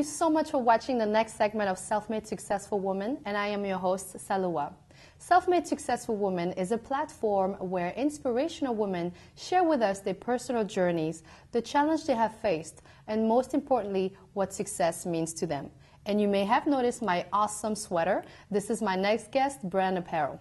so much for watching the next segment of Self-Made Successful Woman, and I am your host, Saloua. Self-Made Successful Woman is a platform where inspirational women share with us their personal journeys, the challenge they have faced, and most importantly, what success means to them. And you may have noticed my awesome sweater. This is my next guest, brand apparel.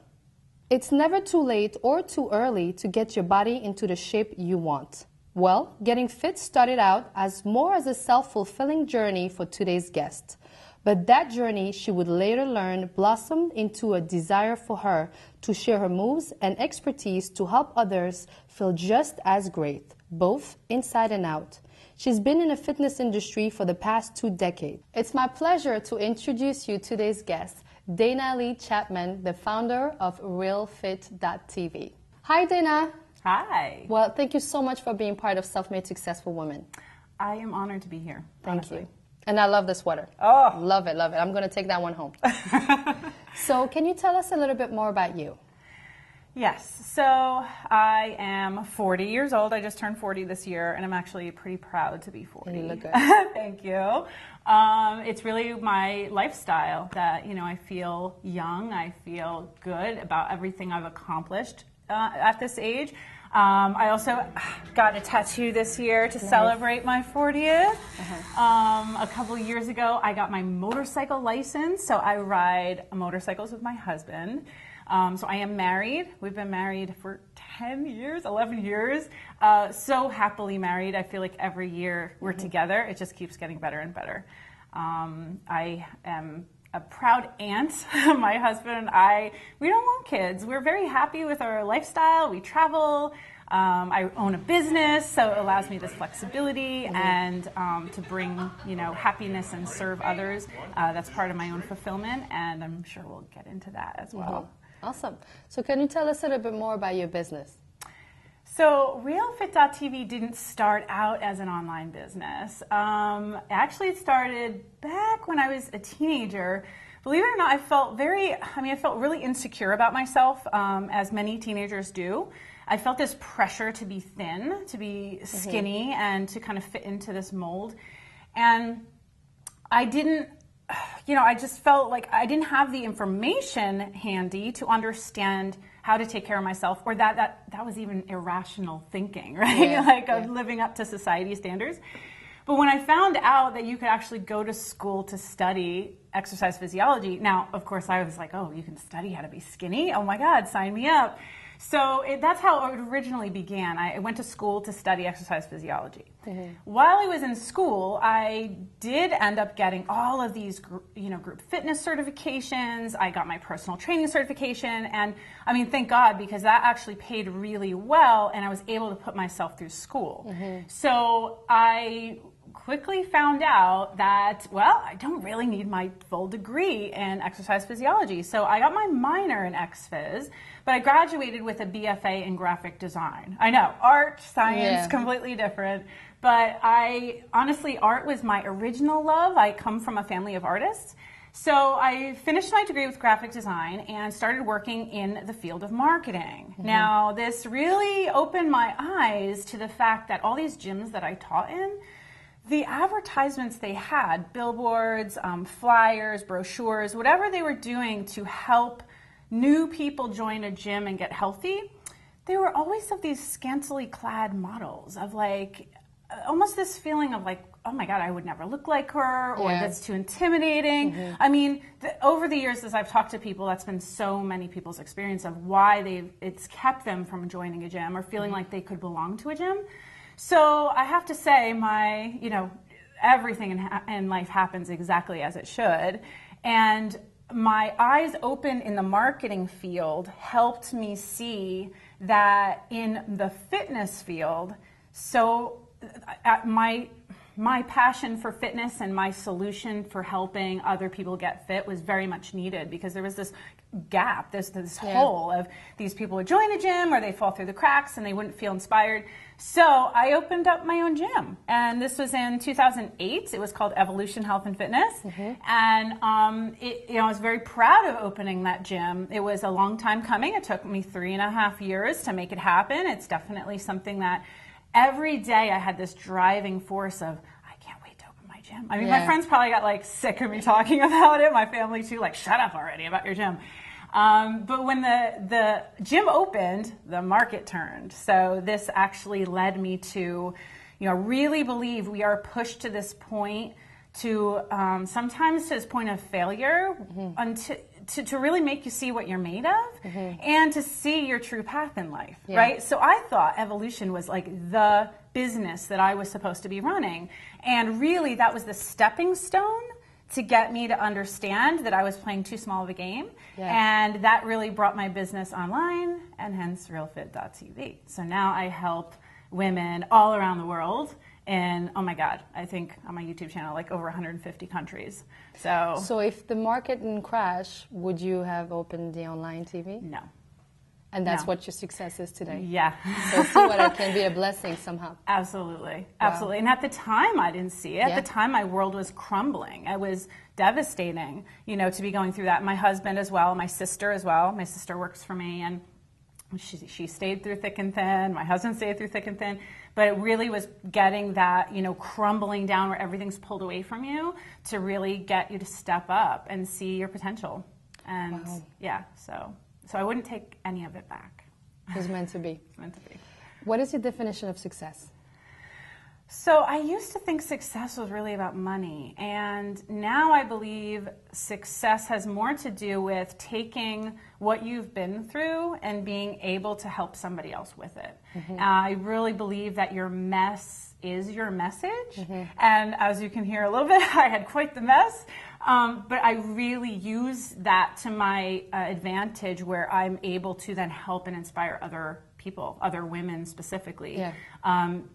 It's never too late or too early to get your body into the shape you want. Well, getting fit started out as more as a self-fulfilling journey for today's guest. But that journey, she would later learn, blossomed into a desire for her to share her moves and expertise to help others feel just as great, both inside and out. She's been in the fitness industry for the past 2 decades. It's my pleasure to introduce you to today's guest, Dana Lee Chapman, the founder of RealFit.tv. Hi, Dana. Hi. Well, thank you so much for being part of Self-Made Successful Women. I am honored to be here. Thank you. And I love the sweater. Oh. Love it, love it. I'm going to take that one home. So can you tell us a little bit more about you? Yes. So I am 40 years old. I just turned 40 this year, and I'm actually pretty proud to be 40. You look good. Thank you. It's really my lifestyle that, I feel young. I feel good about everything I've accomplished at this age. I also got a tattoo this year to celebrate my 40th. A couple of years ago, I got my motorcycle license, so I ride motorcycles with my husband. So I am married. We've been married for 10 years, 11 years. So happily married. I feel like every year we're together. It just keeps getting better and better. I am a proud aunt. My husband and I, we don't want kids. We're very happy with our lifestyle. We travel. I own a business, so it allows me this flexibility and to bring, happiness and serve others. That's part of my own fulfillment, and I'm sure we'll get into that as well. Awesome. So can you tell us a little bit more about your business? So RealFit.tv didn't start out as an online business. Actually, it started back when I was a teenager. Believe it or not, I felt really insecure about myself, as many teenagers do. I felt this pressure to be thin, to be skinny, and to kind of fit into this mold. And I didn't, I just felt like I didn't have the information handy to understand how to take care of myself, or that was even irrational thinking, right? Of living up to society standards. But when I found out that you could actually go to school to study exercise physiology, now, of course, I was like, oh, you can study how to be skinny? Oh my God, sign me up. So that's how it originally began. I went to school to study exercise physiology. While I was in school, I did end up getting all of these group fitness certifications. I got my personal training certification, and thank God, because that actually paid really well, and I was able to put myself through school. So I quickly found out that, well, I don't really need my full degree in exercise physiology. So I got my minor in ex-phys, but I graduated with a BFA in graphic design. I know, art, science, completely different. But honestly, art was my original love. I come from a family of artists. So I finished my degree with graphic design and started working in the field of marketing. Now, this really opened my eyes to the fact that all these gyms that I taught in, the advertisements they had, billboards, flyers, brochures, whatever they were doing to help new people join a gym and get healthy, they were always of these scantily clad models of almost this feeling of oh my God, I would never look like her, or that's too intimidating. Over the years, as I've talked to people, that's been so many people's experience of why it's kept them from joining a gym or feeling like they could belong to a gym. So I have to say everything in life happens exactly as it should. And my eyes open in the marketing field helped me see that in the fitness field, my passion for fitness and my solution for helping other people get fit was very much needed, because there was this gap, this hole of these people would join a gym or they fall through the cracks and they wouldn't feel inspired. So I opened up my own gym, and this was in 2008. It was called Evolution Health and Fitness, and I was very proud of opening that gym. It was a long time coming. It took me 3.5 years to make it happen. It's definitely something that every day I had this driving force of, I can't wait to open my gym. I mean, my friends probably got like sick of me talking about it. My family too, like, shut up already about your gym. But when the gym opened, the market turned. So this actually led me to, really believe we are pushed to this point to sometimes to this point of failure to really make you see what you're made of and to see your true path in life, right? So I thought evolution was like the business that I was supposed to be running. And really that was the stepping stone to get me to understand that I was playing too small of a game. And that really brought my business online, and hence RealFit.tv. So now I help women all around the world. And oh my God, I think on my YouTube channel, like over 150 countries. So if the market didn't crash, would you have opened the online TV? No. And that's what your success is today. Yeah. So see what it can be a blessing somehow. Absolutely. Absolutely. And at the time, I didn't see it. At the time, my world was crumbling. It was devastating, to be going through that. My husband as well, my sister as well. My sister works for me, and she stayed through thick and thin. My husband stayed through thick and thin. But it really was getting that, crumbling down where everything's pulled away from you to really get you to step up and see your potential. And so I wouldn't take any of it back. It was meant to be. It's meant to be. What is your definition of success? So I used to think success was really about money, and now I believe success has more to do with taking what you've been through and being able to help somebody else with it. I really believe that your mess is your message, and as you can hear a little bit, I had quite the mess, but I really use that to my advantage, where I'm able to then help and inspire other people, other women specifically,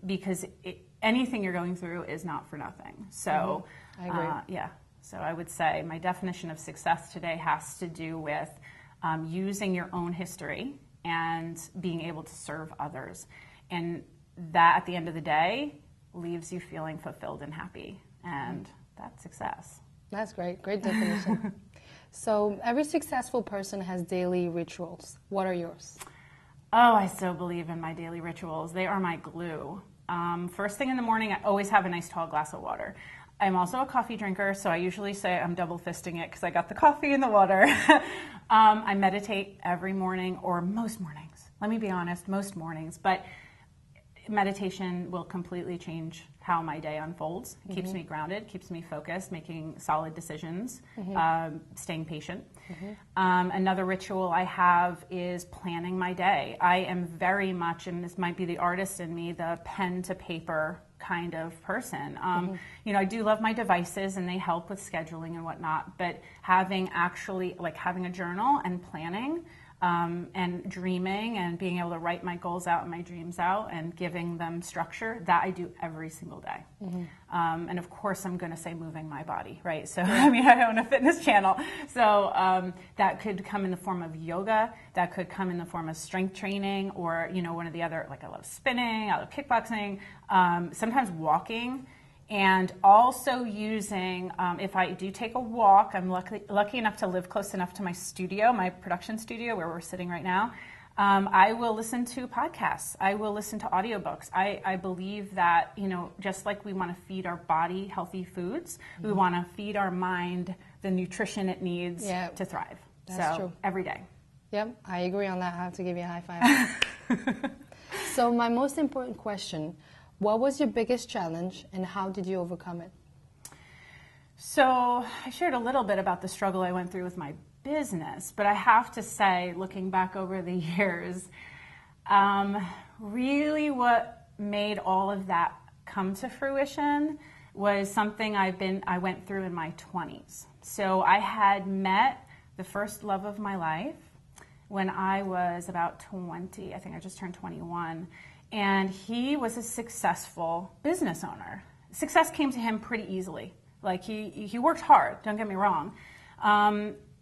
because anything you're going through is not for nothing. So, I agree. So I would say my definition of success today has to do with using your own history and being able to serve others. And that, at the end of the day, leaves you feeling fulfilled and happy. And that's success. That's great. Great definition. So every successful person has daily rituals. What are yours? Oh, I so believe in my daily rituals. They are my glue. First thing in the morning, I always have a nice tall glass of water. I'm also a coffee drinker, so I usually say I'm double fisting it because I got the coffee and the water. I meditate every morning, or most mornings. Let me be honest, most mornings. But meditation will completely change how my day unfolds. It keeps me grounded, keeps me focused, making solid decisions, staying patient. Another ritual I have is planning my day. I am very much, and this might be the artist in me, the pen to paper kind of person. I do love my devices, and they help with scheduling and whatnot, but having a journal and planning, and dreaming and being able to write my goals out and my dreams out and giving them structure, that I do every single day. And of course, I'm going to say moving my body, right? So, I own a fitness channel. So that could come in the form of yoga. That could come in the form of strength training, or, one of the other, like I love spinning, I love kickboxing, sometimes walking. And also using, if I do take a walk, I'm lucky enough to live close enough to my studio, my production studio where we're sitting right now. I will listen to podcasts. I will listen to audiobooks. I believe that, just like we want to feed our body healthy foods, we want to feed our mind the nutrition it needs to thrive. That's true. Every day. Yep, I agree on that. I have to give you a high five. So my most important question: what was your biggest challenge, and how did you overcome it? So I shared a little bit about the struggle I went through with my business, but I have to say, looking back over the years, really what made all of that come to fruition was something I went through in my 20s. So I had met the first love of my life when I was about 20. I think I just turned 21. And he was a successful business owner. Success came to him pretty easily. Like he worked hard, don't get me wrong.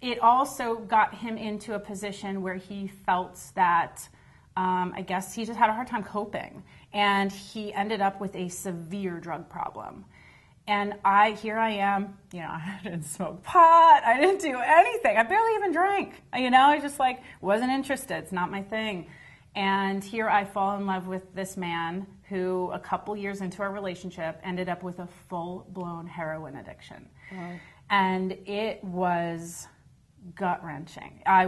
It also got him into a position where he felt that, I guess he just had a hard time coping. And he ended up with a severe drug problem. And here I am, I didn't smoke pot, I didn't do anything. I barely even drank. I just wasn't interested. It's not my thing. And here I fall in love with this man who, a couple years into our relationship, ended up with a full-blown heroin addiction. Wow. And it was gut-wrenching. I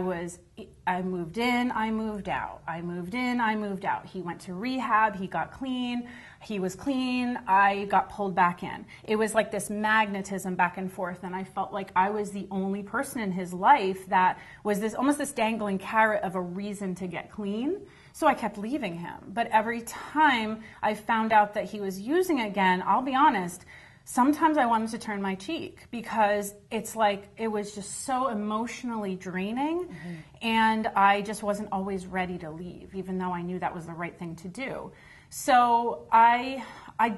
moved in, I moved out. I moved in, I moved out. He went to rehab, he got clean, he was clean, I got pulled back in. It was like this magnetism back and forth, and I felt like I was the only person in his life that was this almost this dangling carrot of a reason to get clean. So I kept leaving him. But every time I found out that he was using again, I'll be honest, sometimes I wanted to turn my cheek because it's like it was just so emotionally draining, and I just wasn't always ready to leave, even though I knew that was the right thing to do. So I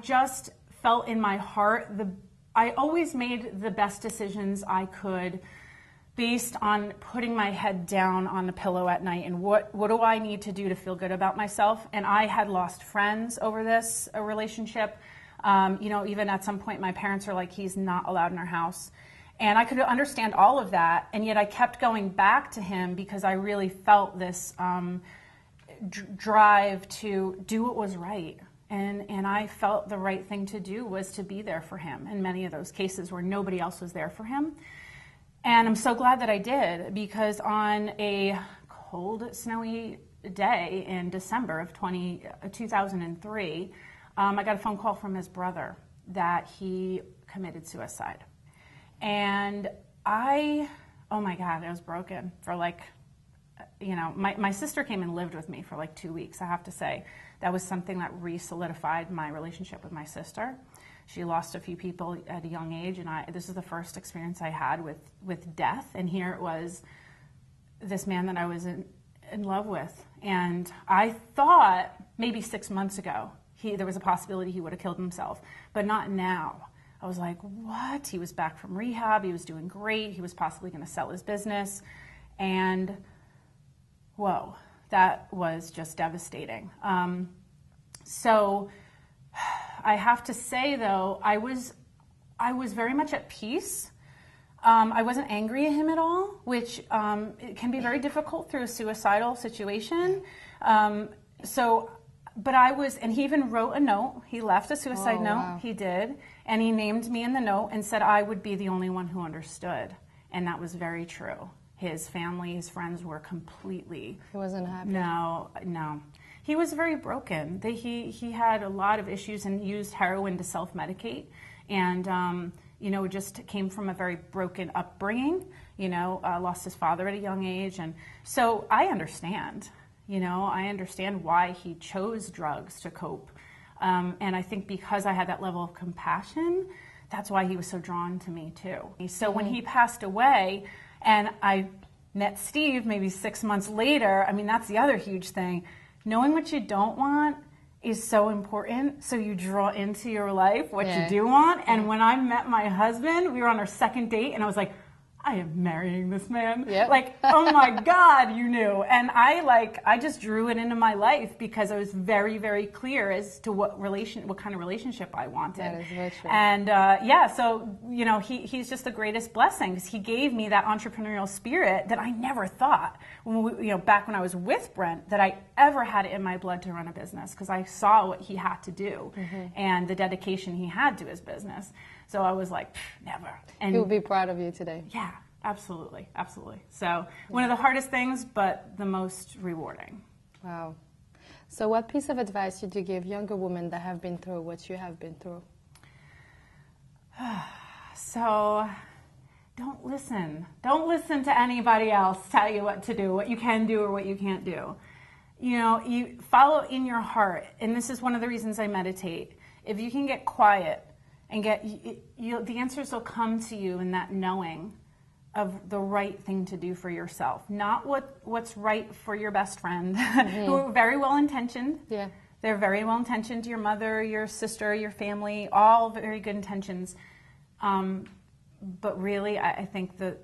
just felt in my heart, I always made the best decisions I could based on putting my head down on the pillow at night and what do I need to do to feel good about myself. And I had lost friends over this relationship. Even at some point my parents were like, he's not allowed in our house. And I could understand all of that. And yet I kept going back to him because I really felt this drive to do what was right. And I felt the right thing to do was to be there for him in many of those cases where nobody else was there for him. And I'm so glad that I did, because on a cold, snowy day in December of 2003, I got a phone call from his brother that he committed suicide. And oh my God, I was broken for my sister came and lived with me for like 2 weeks, I have to say. That was something that re-solidified my relationship with my sister. She lost a few people at a young age, and this is the first experience I had with death. And here it was, this man that I was in love with. And I thought maybe 6 months ago, there was a possibility he would have killed himself, but not now. I was like, what? He was back from rehab. He was doing great. He was possibly going to sell his business. And whoa, that was just devastating. So I have to say, though, I was very much at peace. I wasn't angry at him at all, which it can be very difficult through a suicidal situation. But and he even wrote a note. He left a suicide note. Wow. He did. And he named me in the note and said I would be the only one who understood. And that was very true. His family, his friends were completely... He wasn't happy? No. He was very broken. He had a lot of issues and used heroin to self-medicate. And, it just came from a very broken upbringing. Lost his father at a young age. And so I understand. I understand why he chose drugs to cope. And I think because I had that level of compassion, that's why he was so drawn to me too. So when he passed away and I met Steve maybe 6 months later, I mean, that's the other huge thing. Knowing what you don't want is so important, so you draw into your life what you do want. And when I met my husband, we were on our second date, and I was like, I am marrying this man. Yep. Like, oh my God, you knew. And I just drew it into my life because I was very, very clear as to what kind of relationship I wanted. That is very true. And so he's just the greatest blessing because he gave me that entrepreneurial spirit that I never thought back when I was with Brent that I ever had it in my blood to run a business, because I saw what he had to do and the dedication he had to his business. So I was like, never. And he would be proud of you today. Yeah, absolutely. Absolutely. So one of the hardest things, but the most rewarding. Wow. So what piece of advice would you give younger women that have been through what you have been through? So don't listen. Don't listen to anybody else tell you what to do, what you can do or what you can't do. You follow in your heart. And this is one of the reasons I meditate. If you can get quiet, and the answers will come to you in that knowing of the right thing to do for yourself, not what's right for your best friend, who are very well intentioned. Yeah, they're very well intentioned. Your mother, your sister, your family, all very good intentions. But really, I think the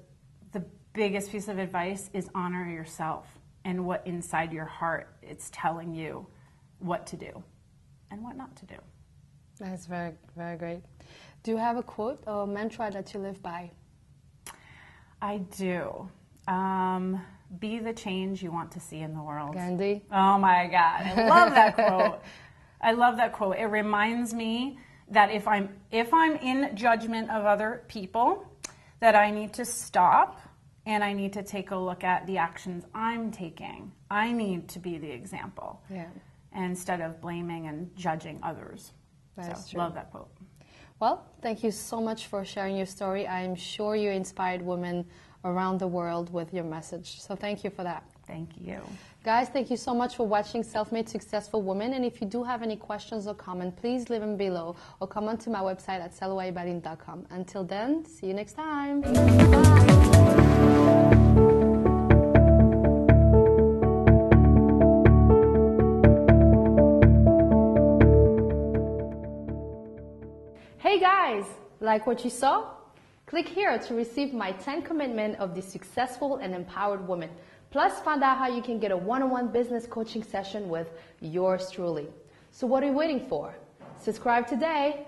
biggest piece of advice is honor yourself and what inside your heart it's telling you what to do and what not to do. That's very, very great. Do you have a quote or mantra that you live by? I do. be the change you want to see in the world. Gandhi. Oh my God, I love that quote. I love that quote. It reminds me that if I'm in judgment of other people, that I need to stop and I need to take a look at the actions I'm taking. I need to be the example. Yeah. Instead of blaming and judging others. That's so, true. Love that quote. Well, thank you so much for sharing your story. I'm sure you inspired women around the world with your message. So thank you for that. Thank you. Guys, thank you so much for watching Self-Made Successful Women. And if you do have any questions or comments, please leave them below or come onto my website at salouaibaline.com. Until then, see you next time. Bye. Hey guys, like what you saw? Click here to receive my 10 commitment of the successful and empowered woman. Plus find out how you can get a one-on-one business coaching session with yours truly. So what are you waiting for? Subscribe today.